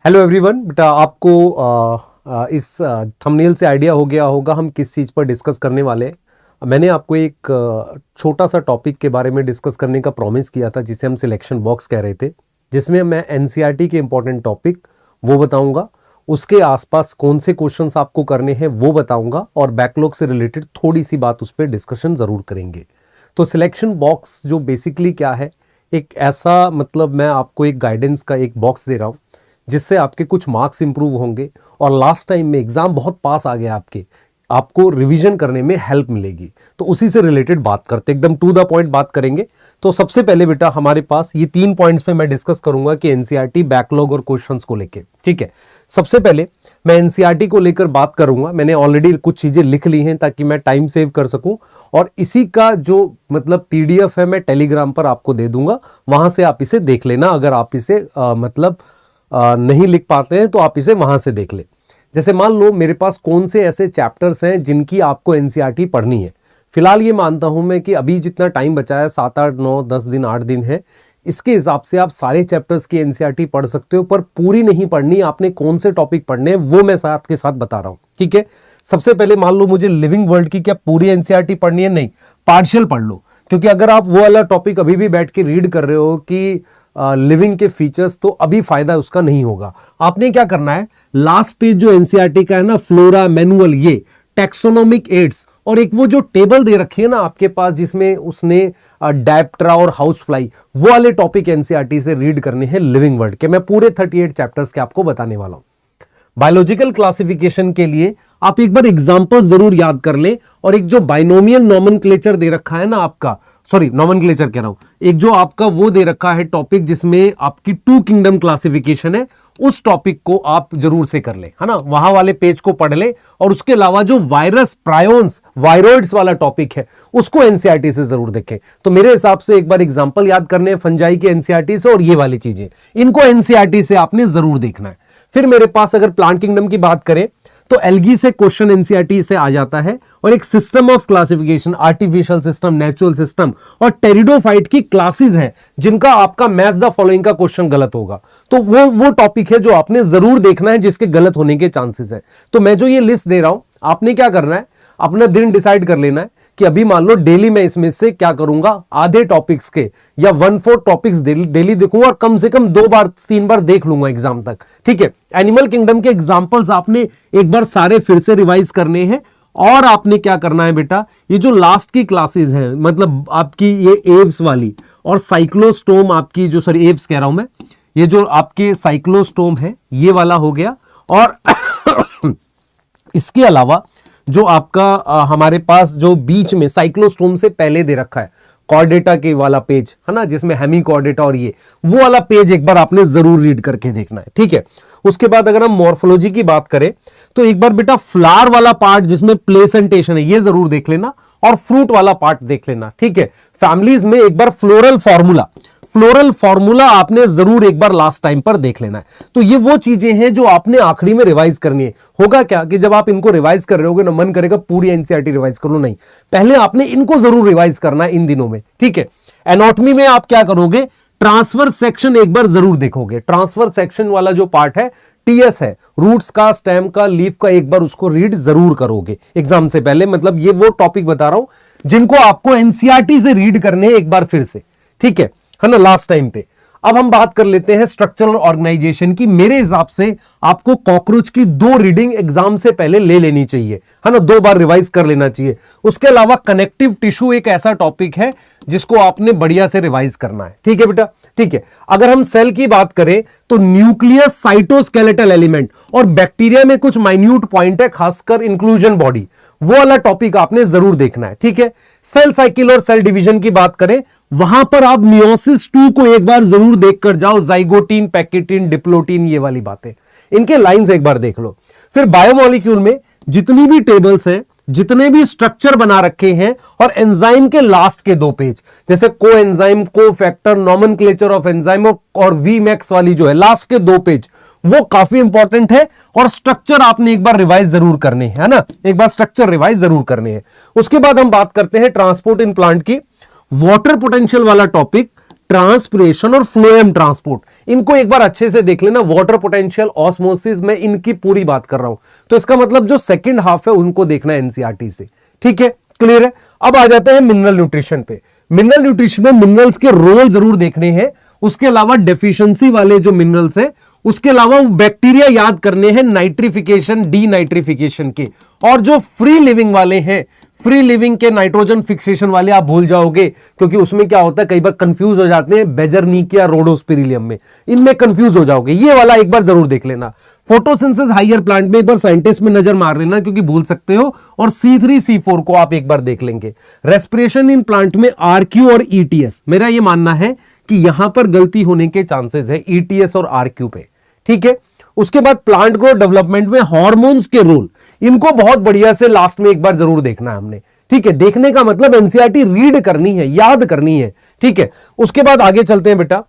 Hello everyone. बेटा आपको इस थंबनेल से आइडिया हो गया होगा हम किस चीज़ पर डिस्कस करने वाले हैं। मैंने आपको एक छोटा सा टॉपिक के बारे में डिस्कस करने का प्रॉमिस किया था जिसे हम सिलेक्शन बॉक्स कह रहे थे, जिसमें मैं एनसीईआरटी के इंपॉर्टेंट टॉपिक वो बताऊंगा, उसके आसपास कौन से क्वेश्चंस आपको करने हैं वो बताऊंगा और बैकलॉग से रिलेटेड थोड़ी सी बात उस पर डिस्कशन ज़रूर करेंगे। तो सिलेक्शन बॉक्स जो बेसिकली क्या है, एक ऐसा मतलब मैं आपको एक गाइडेंस का एक बॉक्स दे रहा हूँ जिससे आपके कुछ मार्क्स इंप्रूव होंगे और लास्ट टाइम में एग्जाम बहुत पास आ गया आपको रिवीजन करने में हेल्प मिलेगी। तो उसी से रिलेटेड बात करते, एकदम टू द पॉइंट बात करेंगे। तो सबसे पहले बेटा हमारे पास ये 3 पॉइंट्स पे मैं डिस्कस करूंगा कि एनसीईआरटी बैकलॉग और क्वेश्चंस को लेके, ठीक है। सबसे पहले मैं एनसीईआरटी को लेकर बात करूंगा। मैंने ऑलरेडी कुछ चीजें लिख ली हैं ताकि मैं टाइम सेव कर सकूं और इसी का जो मतलब पीडीएफ है मैं टेलीग्राम पर आपको दे दूंगा, वहां से आप इसे देख लेना। अगर आप इसे नहीं लिख पाते हैं तो आप इसे वहां से देख ले। जैसे मान लो मेरे पास कौन से ऐसे चैप्टर्स हैं जिनकी आपको एनसीईआरटी पढ़नी है। फिलहाल ये मानता हूं मैं कि अभी जितना टाइम बचा है 7, 8, 9, 10 दिन 8 दिन है, इसके हिसाब से आप सारे चैप्टर्स की एनसीईआरटी पढ़ सकते हो, पर पूरी नहीं पढ़नी। आपने कौन से टॉपिक पढ़ने हैं वो मैं साथ के साथ बता रहा हूं, ठीक है। सबसे पहले मान लो मुझे लिविंग वर्ल्ड की क्या पूरी एनसीईआरटी पढ़नी है? नहीं, पार्शियल पढ़ लो, क्योंकि अगर आप वो वाला टॉपिक अभी भी बैठ के रीड कर रहे हो कि लिविंग के फीचर्स, तो अभी फायदा उसका नहीं होगा। आपने क्या करना है, लास्ट पेज जो एनसीईआरटी का है ना, फ्लोरा मैनुअल, ये टैक्सोनॉमिक एड्स और एक वो जो टेबल दे रखी है ना आपके पास जिसमें उसने डायप्टेरा और हाउस फ्लाई, वो वाले टॉपिक एनसीईआरटी से रीड करने हैं लिविंग वर्ल्ड के। मैं पूरे 38 चैप्टर्स के आपको बताने वाला हूं। बायोलॉजिकल क्लासिफिकेशन के लिए आप एक बार एग्जांपल जरूर याद कर ले, और एक जो बाइनोमियल नॉमेनक्लेचर दे रखा है ना आपका, सॉरी नॉमेनक्लेचर कह रहा हूं, एक जो आपका वो दे रखा है टॉपिक जिसमें आपकी 2 किंगडम क्लासिफिकेशन है, उस टॉपिक को आप जरूर से कर ले, है ना। वहां वाले पेज को पढ़ ले और उसके अलावा जो वायरस, प्रायोन्स, वायरॉइड्स वाला टॉपिक है उसको एनसीईआरटी से जरूर देखें। तो मेरे हिसाब से एक बार एग्जांपल याद करने हैं फंजाई के एनसीईआरटी से, और ये वाली चीजें इनको एनसीईआरटी से आपने जरूर देखना है। फिर मेरे पास अगर प्लांट किंगडम की बात करें तो एल्गी से क्वेश्चन एनसीईआरटी से आ जाता है, और एक system of classification, artificial system, natural system और टेरिडोफाइट की क्लासेस हैं जिनका आपका मैच द फॉलोइंग का क्वेश्चन गलत होगा। तो वो टॉपिक है जो आपने जरूर देखना है, जिसके गलत होने के चांसेस है। तो मैं जो ये लिस्ट दे रहा हूं, आपने क्या करना है, अपना दिन डिसाइड कर लेना है कि अभी मान लो डेली मैं इसमें से क्या करूंगा, आधे टॉपिक्स के या 1/4 टॉपिक्स डेली देखूंगा, और कम से कम 2 बार 3 बार देख लूंगा एग्जाम तक, ठीक है। एनिमल किंगडम के एग्जांपल्स आपने एक बार सारे फिर से रिवाइज करने हैं, और आपने क्या करना है बेटा, ये जो लास्ट की क्लासेस हैं, मतलब आपकी ये एव्स वाली और साइक्लोस्टोम आपकी जो, सॉरी एव्स कह रहा हूं मैं, ये जो आपके साइक्लोस्टोम है ये वाला हो गया। और इसके अलावा जो आपका हमारे पास जो बीच में साइक्लोस्टोम से पहले दे रखा है कॉर्डेटा के वाला पेज है ना, जिसमें हेमी कॉर्डेटा, और ये वो वाला पेज एक बार आपने जरूर रीड करके देखना है, ठीक है। उसके बाद अगर हम मॉर्फोलॉजी की बात करें तो एक बार बेटा फ्लावर वाला पार्ट जिसमें प्लेसेंटेशन है ये जरूर देख लेना, और फ्रूट वाला पार्ट देख लेना, ठीक है। फैमिलीज में एक बार फ्लोरल फॉर्मूला आपने जरूर एक बार लास्ट टाइम पर देख लेना है। तो ये वो चीजें हैं जो आपने आखिरी में रिवाइज करनी है। होगा क्या कि जब आप इनको रिवाइज कर रहे होगे ना, मन करेगा पूरी एनसीईआरटी रिवाइज कर लो, नहीं, पहले आपने इनको जरूर रिवाइज करना है इन दिनों में, ठीक है। एनाटॉमी में आप क्या करोगे, ट्रांसफर सेक्शन एक बार जरूर देखोगे। ट्रांसफर सेक्शन वाला जो पार्ट है, टीएस है, रूट्स का, स्टेम का, लीफ का, एक बार उसको रीड जरूर करोगे एग्जाम से पहले। मतलब ये वो टॉपिक बता रहा हूं जिनको आपको एनसीईआरटी से रीड करने हैं एक बार फिर से, ठीक है ना, लास्ट टाइम पे। अब हम बात कर लेते हैं स्ट्रक्चरल ऑर्गेनाइजेशन की। मेरे हिसाब से आपको कॉकरोच की 2 रीडिंग एग्जाम से पहले ले लेनी चाहिए, है ना, 2 बार रिवाइज कर लेना चाहिए। उसके अलावा कनेक्टिव टिश्यू एक ऐसा टॉपिक है जिसको आपने बढ़िया से रिवाइज करना है, ठीक है बेटा, ठीक है। अगर हम सेल की बात करें तो न्यूक्लियस, साइटोस्केलेटल एलिमेंट और बैक्टीरिया में कुछ माइन्यूट पॉइंट है, खासकर इंक्लूजन बॉडी, वो वाला टॉपिक आपने जरूर देखना है, ठीक है। सेल साइकिल और सेल डिवीजन की बात करें, वहां पर आप मियोसिस 2 को एक बार जरूर देखकर जाओ, जाइगोटीन, पैकेटीन, डिप्लोटीन, ये वाली बातें, इनके लाइंस एक बार देख लो। फिर बायोमोलिक्यूल में जितनी भी टेबल्स हैं, जितने भी स्ट्रक्चर बना रखे हैं, और एंजाइम के लास्ट के 2 पेज, जैसे को एंजाइम, को फैक्टर, नॉमेनक्लेचर ऑफ एंजाइम और वीमैक्स वाली जो है लास्ट के 2 पेज, वो काफी इंपॉर्टेंट है। और स्ट्रक्चर आपने एक बार रिवाइज जरूर करने हैं, है ना, एक बार स्ट्रक्चर रिवाइज जरूर करने हैं। उसके बाद हम बात करते हैं ट्रांसपोर्ट इन प्लांट की। वाटर पोटेंशियल वाला टॉपिक ट्रांसपिरेशन और फ्लोएम ट्रांसपोर्ट, इनको एक बार अच्छे से देख लेना। वाटर पोटेंशियल, ऑस्मोसिस, मैं इनकी पूरी बात कर रहा हूं, तो इसका मतलब जो सेकंड हाफ है उनको देखना है एनसीईआरटी से, ठीक है, क्लियर है। अब आ जाते हैं मिनरल न्यूट्रिशन पे। मिनरल न्यूट्रिशन में मिनरल्स के रोल जरूर देखने हैं, उसके अलावा डेफिशिएंसी वाले जो मिनरल्स है, उसके अलावा बैक्टीरिया याद करने हैं नाइट्रिफिकेशन, डीनाइट्रिफिकेशन के, और जो फ्री लिविंग वाले हैं, फ्री लिविंग के नाइट्रोजन फिक्सेशन वाले आप भूल जाओगे, क्योंकि उसमें क्या होता है कई बार कंफ्यूज हो जाते हैं बेजरनिकिया रोडोस्पिरिलियम में, इनमें कंफ्यूज हो जाओगे, ये वाला एक बार जरूर देख लेना। फोटोसिंथेसिस हायर प्लांट में एक बार साइंटिस्ट में नजर मार लेना, क्योंकि भूल सकते हो, और C3 C4 को आप एक बार देख लेंगे। रेस्पिरेशन इन प्लांट में RQ और ETS, मेरा ये मानना है कि यहां पर गलती होने के चांसेस है ETS और RQ पे, ठीक है। उसके बाद प्लांट ग्रोथ डेवलपमेंट में हार्मोन्स के रोल, इनको बहुत बढ़िया से लास्ट में एक बार जरूर देखना है हमने, ठीक है। देखने का मतलब एनसीईआरटी रीड करनी है, याद करनी है, ठीक है। उसके बाद आगे चलते हैं बेटा।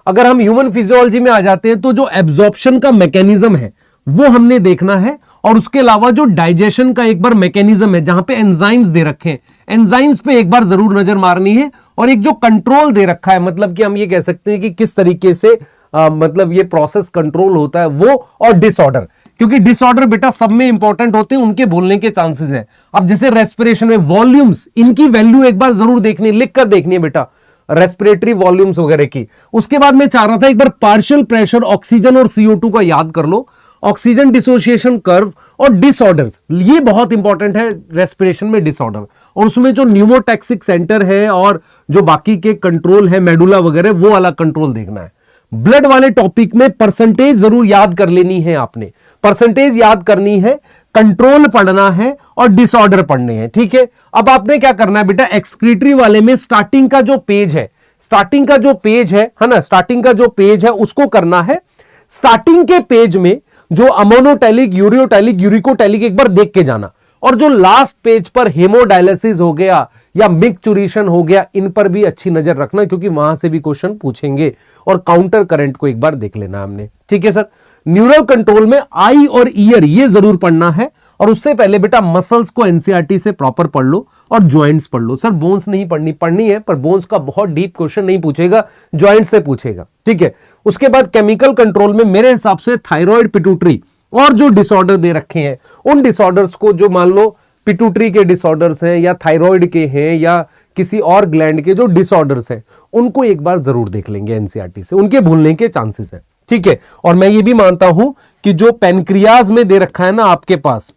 अगर हम ह्यूमन फिजियोलॉजी में आ जाते हैं तो जो एब्जॉर्प्शन का मैकेनिज्म है वो हमने देखना है, और उसके अलावा जो डाइजेशन का एक बार मैकेनिज्म है जहां पे एंजाइम्स दे रखे हैं, एंजाइम्स पे एक बार जरूर नजर मारनी है, और एक जो कंट्रोल दे रखा है, मतलब कि हम ये कह सकते हैं कि किस तरीके से मतलब ये प्रोसेस कंट्रोल होता है वो, और डिसऑर्डर, क्योंकि डिसऑर्डर बेटा सब में इंपॉर्टेंट होते हैं, उनके बोलने के चांसेस हैं। अब जैसे रेस्पिरेशन में वॉल्यूम्स, इनकी वैल्यू एक बार जरूर देखनी, लिख कर देखनी है बेटा, रेस्पिरेटरी वॉल्यूम्स वगैरह की। उसके बाद मैं चाह रहा था एक बार पार्शियल प्रेशर, ऑक्सीजन और CO2 का याद कर लो, ऑक्सीजन डिसोसिएशन कर्व और डिसऑर्डर्स, ये बहुत इंपॉर्टेंट है रेस्पिरेशन में डिसऑर्डर, और उसमें जो न्यूमोटैक्सिक सेंटर है और जो बाकी के कंट्रोल है मेडुला वगैरह, वो वाला कंट्रोल देखना है। ब्लड वाले टॉपिक में परसेंटेज जरूर याद कर लेनी है आपने, परसेंटेज याद करनी है, कंट्रोल पढ़ना है और डिसऑर्डर पढ़ने हैं, ठीक है। अब आपने क्या करना है बेटा, एक्सक्रीटरी वाले में स्टार्टिंग का जो पेज है, स्टार्टिंग का जो पेज है ना, स्टार्टिंग का जो पेज है उसको करना है। स्टार्टिंग के पेज में जो अमोनोटैलिक, यूरियोटैलिक, यूरिकोटैलिक एक बार देख के जाना, और जो लास्ट पेज पर हेमोडायलिसिस हो गया या मिक्चुरेशन हो गया, इन पर भी अच्छी नजर रखना, क्योंकि वहां से भी क्वेश्चन पूछेंगे, और काउंटर करंट को एक बार देख लेना हमने, ठीक है सर। न्यूरल कंट्रोल में आई और ईयर ये जरूर पढ़ना है, और उससे पहले बेटा मसल्स को एनसीईआरटी से प्रॉपर पढ़ लो, और ज्वाइंट्स पढ़ लो। सर बोन्स नहीं पढ़नी है, पर बोन्स का बहुत डीप क्वेश्चन नहीं पूछेगा, ज्वाइंट से पूछेगा, ठीक है। उसके बाद केमिकल कंट्रोल में मेरे हिसाब से थायराइड, पिट्यूटरी और जो डिसऑर्डर दे रखे हैं, उन डिसऑर्डर्स को, जो मान लो पिट्यूटरी के डिसऑर्डर्स हैं या थायराइड के हैं या किसी और ग्लैंड के जो डिसऑर्डर्स हैं, उनको एक बार जरूर देख लेंगे एनसीईआरटी से, उनके भूलने के चांसेस हैं, ठीक है। और मैं ये भी मानता हूं कि जो पेनक्रियाज में दे रखा है ना आपके पास,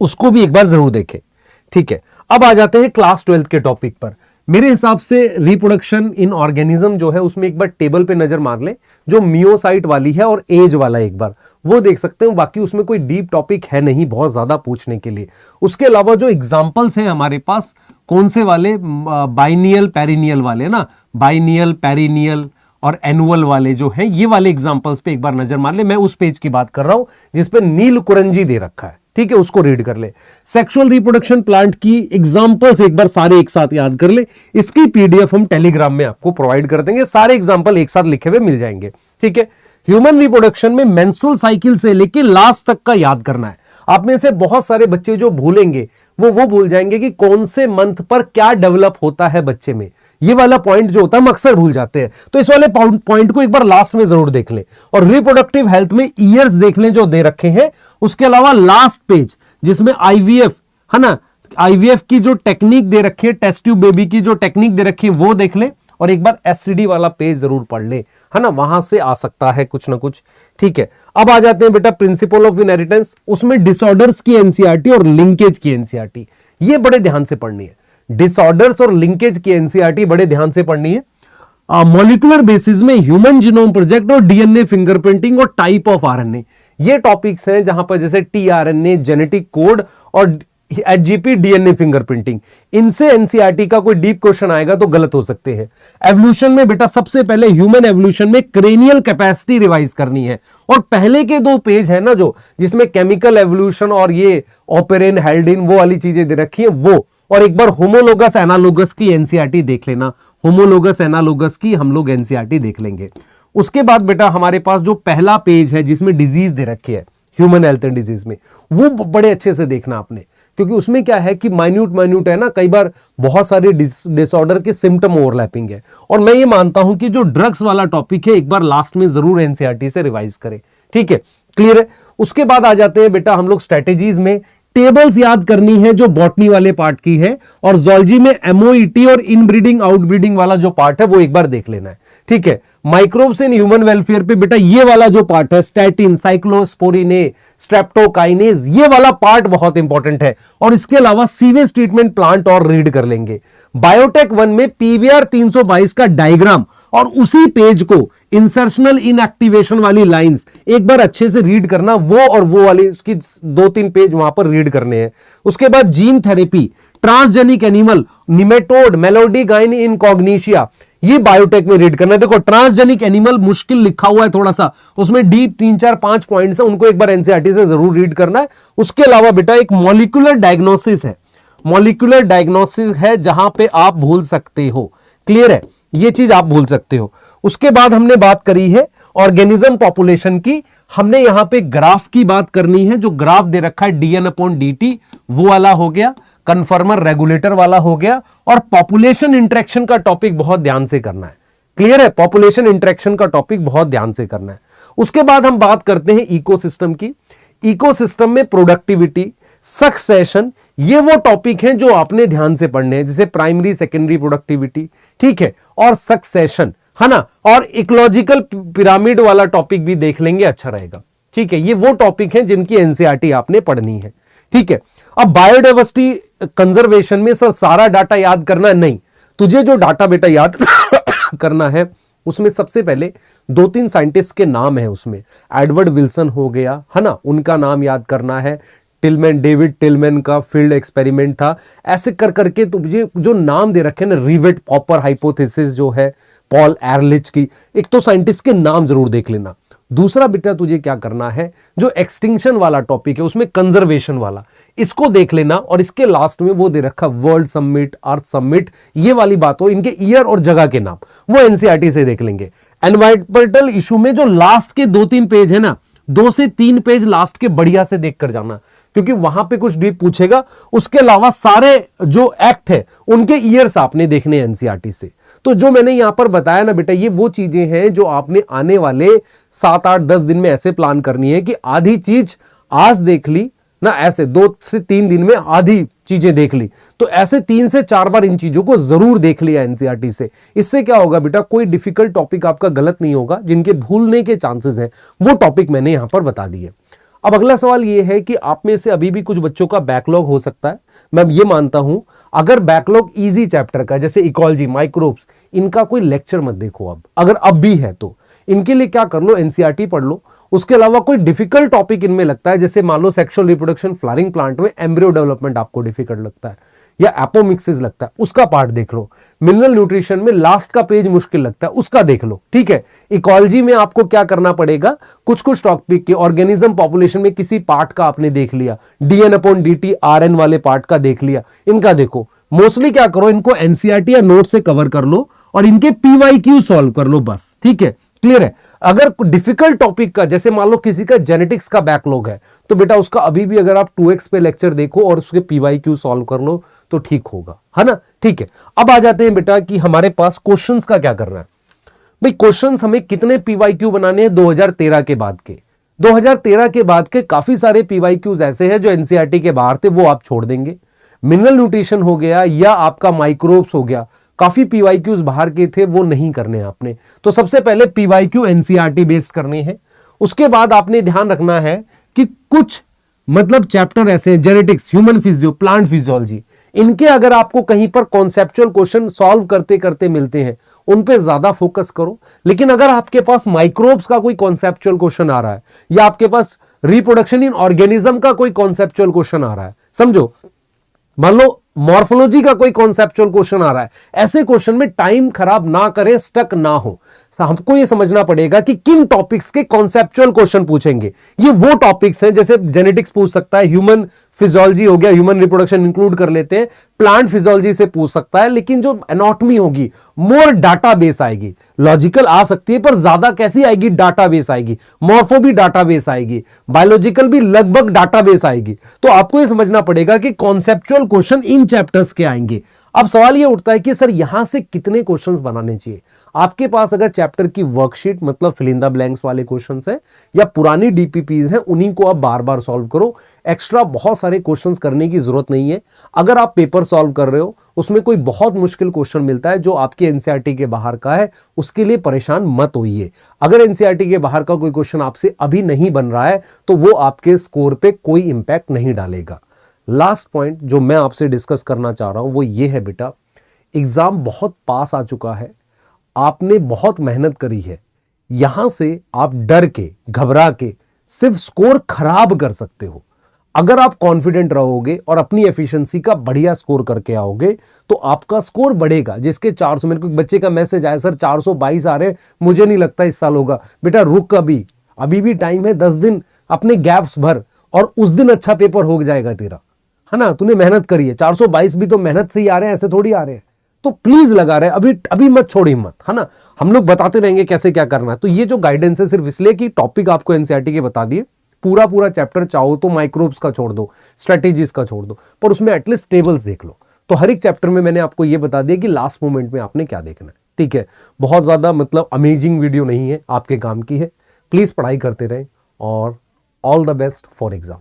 उसको भी एक बार जरूर देखें, ठीक है। अब आ जाते हैं क्लास 12 के टॉपिक पर। मेरे हिसाब से रिप्रोडक्शन इन ऑर्गेनिज्म जो है उसमें एक बार टेबल पे नजर मार लें, जो मियोसाइट वाली है और एज वाला एक बार वो देख सकते हैं। बाकी उसमें कोई डीप टॉपिक है नहीं बहुत ज्यादा पूछने के लिए। उसके अलावा जो एग्जांपल्स हैं हमारे पास, कौन से वाले, बाइनियल पेरिनियल वाले ना, बाइनियल पेरिनियल और एनुअल वाले जो हैं, ये वाले एग्जांपल्स पे एक बार नजर मार ले। मैं उस पेज की बात कर रहा हूं जिसपे नील कुरंजी दे रखा है, ठीक है, उसको रीड कर ले। सेक्सुअल रिप्रोडक्शन प्लांट की एग्जांपल्स एक बार सारे एक साथ याद कर ले। इसकी पीडीएफ हम टेलीग्राम में आपको प्रोवाइड कर देंगे, सारे एग्जांपल एक साथ लिखे हुए मिल जाएंगे, ठीक है। ह्यूमन रिप्रोडक्शन में मेंस्ट्रुअल साइकिल से लेके लास्ट तक का याद करना है। आप में से बहुत सारे बच्चे जो भूलेंगे वो भूल जाएंगे कि कौन से मंथ पर क्या डेवलप होता है बच्चे में। ये वाला पॉइंट जो होता है हम अक्सर भूल जाते हैं, तो इस वाले पॉइंट को एक बार लास्ट में जरूर देख लें। और रिप्रोडक्टिव हेल्थ में ईयर्स देख लें जो दे रखे हैं। उसके अलावा लास्ट पेज जिसमें आईवीएफ है ना, आईवीएफ की जो टेक्निक दे रखी है, टेस्ट ट्यूब बेबी की जो टेक्निक दे रखी है वो देख लें। और एक बार एससीडी वाला पेज जरूर पढ़ ले, है ना, वहां से आ सकता है कुछ ना कुछ, ठीक है। अब आ जाते हैं बेटा प्रिंसिपल ऑफ इनहेरिटेंस। उसमें डिसऑर्डर्स की एनसीईआरटी और लिंकेज की एनसीईआरटी ये बड़े ध्यान से पढ़नी है। डिसऑर्डर्स और लिंकेज की एनसीईआरटी बड़े ध्यान से पढ़नी है। मॉलिक्यूलर बेसिस में ह्यूमन जीनोम प्रोजेक्ट और डीएनए फिंगरप्रिंटिंग और टाइप ऑफ आरएनए, ये टॉपिक्स हैं जहां पर जैसे टीआरएनए, जेनेटिक कोड और एचजीपी, डीएनए फिंगरप्रिंटिंग, इनसे एनसीईआरटी का कोई डीप क्वेश्चन आएगा तो गलत हो सकते हैं। एवोल्यूशन में बेटा सबसे पहले ह्यूमन एवोल्यूशन में क्रेनियल कैपेसिटी रिवाइज करनी है। और पहले के 2 पेज है ना जो जिसमें केमिकल एवोल्यूशन और ये ऑपेरेन, हेल्डिन वो वाली चीजें दे रखी है वो, और एक बार होमोलोगस एनालोगस की एनसीईआरटी देख लेना। होमोलोगस एनालोगस की हम लोग एनसीईआरटी देख लेंगे। उसके बाद बेटा हमारे पास जो पहला पेज है जिसमें डिजीज दे रखी है, ह्यूमन हेल्थ एंड डिजीज में, वो बड़े अच्छे से देखना आपने, क्योंकि उसमें क्या है कि माइन्यूट है ना, कई बार बहुत सारे डिसऑर्डर के सिम्टम ओवरलैपिंग है। और मैं ये मानता हूं कि जो ड्रग्स वाला टॉपिक है एक बार लास्ट में जरूर एनसीईआरटी से रिवाइज करें, ठीक है, क्लियर है। उसके बाद आ जाते हैं बेटा हम लोग स्ट्रेटेजीज में, टेबल्स याद करनी है जो बॉटनी वाले पार्ट की है, और जूलॉजी में एमओईटी और इनब्रीडिंग आउटब्रीडिंग वाला जो पार्ट है वो एक बार देख लेना है, ठीक है। माइक्रोब्स इन ह्यूमन वेलफेयर पे बेटा ये वाला जो पार्ट है, स्टैटिन, साइक्लोस्पोरिने, स्ट्रेप्टोकाइनेज, ये वाला पार्ट बहुत इंपॉर्टेंट है। और इसके अलावा सीवेज ट्रीटमेंट प्लांट और रीड कर लेंगे। बायोटेक 1 में पीवीआर 322 का डायग्राम और उसी पेज को इंसर्शनल इनएक्टिवेशन वाली लाइंस एक बार अच्छे से रीड करना, वो और वो वाली उसकी 2-3 पेज वहां पर रीड करने हैं। उसके बाद gene therapy, transgenic animal, nematode, meloidogyne incognita, ये बायोटेक में रीड करना है। देखो ट्रांसजेनिक एनिमल मुश्किल लिखा हुआ है थोड़ा सा, उसमें डीप 3-4-5 पॉइंट्स है, उनको एक बार एनसीईआरटी से जरूर रीड करना है। उसके अलावा बेटा एक मॉलिक्यूलर डायग्नोसिस है, मॉलिक्यूलर डायग्नोसिस है जहां पे आप भूल सकते हो, क्लियर है, ये चीज आप भूल सकते हो। उसके बाद हमने बात करी है ऑर्गेनिज्म पॉपुलेशन की, हमने यहां पे ग्राफ की बात करनी है, जो ग्राफ दे रखा है dn/dt वो वाला हो गया, कन्फर्मर रेगुलेटर वाला हो गया, और पॉपुलेशन इंटरेक्शन का टॉपिक बहुत ध्यान से करना है, क्लियर है, पॉपुलेशन इंटरेक्शन का टॉपिक बहुत ध्यान से करना है। उसके बाद हम बात करते हैं इकोसिस्टम की। इकोसिस्टम में प्रोडक्टिविटी, सक्सेशन, ये वो टॉपिक हैं जो आपने ध्यान से पढ़ने हैं, जैसे प्राइमरी सेकेंडरी प्रोडक्टिविटी, ठीक है, और सक्सेशन, है ना, और इकोलॉजिकल पिरामिड वाला टॉपिक भी देख लेंगे, अच्छा रहेगा, ठीक है। ये वो टॉपिक हैं जिनकी एनसीईआरटी आपने पढ़नी है, ठीक है। अब बायोडाइवर्सिटी कंजर्वेशन में सर सारा डाटा याद करना नहीं, तुझे जो डाटा बेटा याद करना है उसमें सबसे पहले 2-3 साइंटिस्ट के नाम है, उसमें एडवर्ड विल्सन हो गया, है ना, उनका नाम याद करना है, टिलमैन, डेविड टिलमैन का फील्ड एक्सपेरिमेंट था, ऐसे कर करके तुझे जो नाम दे रखे ना, रिवेट पॉपर हाइपोथेसिस जो है पॉल एरलिच की, एक तो साइंटिस्ट के नाम जरूर देख लेना। दूसरा बेटा तुझे क्या करना है, जो एक्सटिंक्शन वाला टॉपिक है उसमें कंजर्वेशन वाला, इसको देख लेना, और इसके लास्ट में वो दे रखा वर्ल्ड समिट, अर्थ समिट, ये वाली बात हो, इनके ईयर और जगह के नाम वो एनसीईआरटी से देख लेंगे। एनवायरमेंटल इशू में जो लास्ट के 2-3 पेज है ना, 2 से 3 पेज लास्ट के बढ़िया से देख कर जाना, क्योंकि वहां पे कुछ डीप पूछेगा। उसके अलावा सारे जो एक्ट है उनके ईयर्स आपने देखने एनसीईआरटी से। तो जो मैंने यहां पर बताया ना बेटा, ये वो चीजें हैं जो आपने आने वाले 7-8-10 दिन में ऐसे प्लान करनी है कि आधी चीज आज देख ली ना, ऐसे 2 से 3 दिन में आधी चीजें देख ली, तो ऐसे 3 से 4 बार इन चीजों को जरूर देख लिया एनसीईआरटी से। इससे क्या होगा बेटा, कोई डिफिकल्ट टॉपिक आपका गलत नहीं होगा, जिनके भूलने के चांसेस हैं वो टॉपिक मैंने यहां पर बता दिए। अब अगला सवाल ये है कि आप में से अभी भी कुछ बच्चों का बैकलॉग हो सकता है, मैं ये मानता हूं। अगर बैकलॉग इजी चैप्टर का, जैसे इकोलॉजी, माइक्रोब्स, इनका कोई लेक्चर मत देखो अब, अगर अब भी है तो इनके लिए क्या कर लो, एनसीईआरटी पढ़ लो। उसके अलावा कोई डिफिकल्ट टॉपिक इनमें लगता है, जैसे मान लो सेक्सुअल रिप्रोडक्शन फ्लावरिंग प्लांट में एम्ब्रियो डेवलपमेंट आपको डिफिकल्ट लगता है, या एपोमिक्सिस लगता है, उसका पार्ट देख लो। मिनरल न्यूट्रिशन में लास्ट का पेज मुश्किल लगता है, उसका देख लो, ठीक है। इकोलॉजी में आपको क्या करना पड़ेगा, कुछ कुछ टॉपिक के ऑर्गेनिज्म पॉपुलेशन में किसी पार्ट का आपने देख लिया, dn/dt RN वाले पार्ट का देख लिया, इनका देखो। मोस्टली क्या करो, इनको एनसीईआरटी या नोट से कवर कर लो और इनके पीवाईक्यू सॉल्व कर लो, बस, ठीक है, क्लियर है। अगर डिफिकल्ट टॉपिक का, जैसे मान लो किसी का जेनेटिक्स का बैकलॉग है, तो बेटा उसका अभी भी अगर आप 2x पे लेक्चर देखो और उसके पीवाईक्यू सॉल्व कर लो तो ठीक होगा, है ना, ठीक है। अब आ जाते हैं बेटा कि हमारे पास क्वेश्चंस का क्या करना है। भाई क्वेश्चंस हमें कितने पीवाईक्यू बनाने हैं 2013 के बाद के, 2013 के बाद के काफी सारे पीवाईक्यूज ऐसे हैं जो एनसीईआरटी के बाहर थे, वो आप छोड़ देंगे। मिनरल न्यूट्रिशन हो गया या आपका माइक्रोब्स हो गया, काफी पीवाईक्यूज बाहर के थे, वो नहीं करने आपने। तो सबसे पहले पीवाईक्यू एनसीईआरटी बेस्ड करने हैं। उसके बाद आपने ध्यान रखना है कि कुछ मतलब चैप्टर ऐसे हैं, genetics, human physio, plant physiology, इनके अगर आपको कहीं पर कॉन्सेप्चुअल क्वेश्चन सॉल्व करते करते मिलते हैं, उन पे ज्यादा फोकस करो। लेकिन अगर आपके पास माइक्रोब्स का कोई कॉन्सेप्चुअल क्वेश्चन आ रहा है, या आपके पास रिप्रोडक्शन इन ऑर्गेनिज्म का कोई कॉन्सेप्चुअल क्वेश्चन आ रहा है, समझो मान लो मॉर्फोलॉजी का कोई कॉन्सेप्चुअल क्वेश्चन आ रहा है, ऐसे क्वेश्चन में टाइम खराब ना करें, स्टक ना हो, हमको ये समझना पड़ेगा कि किन टॉपिक्स के कॉन्सेप्चुअल क्वेश्चन पूछेंगे। ये वो टॉपिक्स हैं जैसे जेनेटिक्स पूछ सकता है, ह्यूमन फिजियोलॉजी हो गया, ह्यूमन रिप्रोडक्शन इंक्लूड कर लेते हैं, प्लांट फिजियोलॉजी से पूछ सकता है, लेकिन जो एनाटॉमी होगी मोर डाटाबेस आएगी। लॉजिकल आ सकती है पर ज्यादा कैसी आएगी, डाटाबेस आएगी। मॉर्फो भी डाटाबेस आएगी, बायोलॉजिकल भी लगभग डाटाबेस आएगी। तो आपको यह समझना पड़ेगा कि कॉन्सेप्चुअल क्वेश्चन इन चैप्टर्स के आएंगे। अब सवाल यह उठता है कि सर यहां से कितने क्वेश्चंस बनाने चाहिए। आपके पास अगर चैप्टर की वर्कशीट मतलब फिल इन द ब्लैंक्स वाले क्वेश्चंस हैं या पुरानी डीपीपीज हैं, उन्हीं को आप बार बार सॉल्व करो। एक्स्ट्रा बहुत सारे क्वेश्चंस करने की जरूरत नहीं है। अगर आप पेपर सॉल्व कर रहे हो, उसमें कोई बहुत मुश्किल क्वेश्चन मिलता है जो आपके एनसीईआरटी के बाहर का है, उसके लिए परेशान मत होइए। अगर एनसीईआरटी के बाहर का कोई क्वेश्चन आपसे अभी नहीं बन रहा है तो वो आपके स्कोर पे कोई इंपैक्ट नहीं डालेगा। लास्ट पॉइंट जो मैं आपसे डिस्कस करना चाह रहा हूं वो ये है, बेटा एग्जाम बहुत पास आ चुका है, आपने बहुत मेहनत करी है, यहां से आप डर के घबरा के सिर्फ स्कोर खराब कर सकते हो। अगर आप कॉन्फिडेंट रहोगे और अपनी एफिशिएंसी का बढ़िया स्कोर करके आओगे तो आपका स्कोर बढ़ेगा। जिसके 400, मेरे को एक बच्चे का मैसेज आया, सर 422 आ रहे, मुझे नहीं लगता इस साल होगा। बेटा रुक, अभी भी टाइम है, 10 दिन अपने गैप्स भर और उस दिन अच्छा पेपर हो जाएगा तेरा, है ना। तूने मेहनत करी है, 422 भी तो मेहनत से ही आ रहे हैं, ऐसे थोड़ी आ रहे हैं। तो प्लीज लगा रहे, अभी मत छोड़ हिम्मत, है ना। हम लोग बताते रहेंगे कैसे क्या करना है। तो ये जो गाइडेंस है सिर्फ इसलिए कि टॉपिक आपको एनसीईआरटी के बता दिए, पूरा चैप्टर चाहो तो माइक्रोब्स का छोड़ दो, स्ट्रेटेजीज का छोड़ दो, पर उसमें एटलीस्ट टेबल्स देख लो। तो हर एक चैप्टर में मैंने आपको ये बता दिया कि लास्ट मोमेंट में आपने क्या देखना है। ठीक है, बहुत ज्यादा मतलब अमेजिंग वीडियो नहीं है, आपके काम की है। प्लीज पढ़ाई करते रहें और all the best for exam.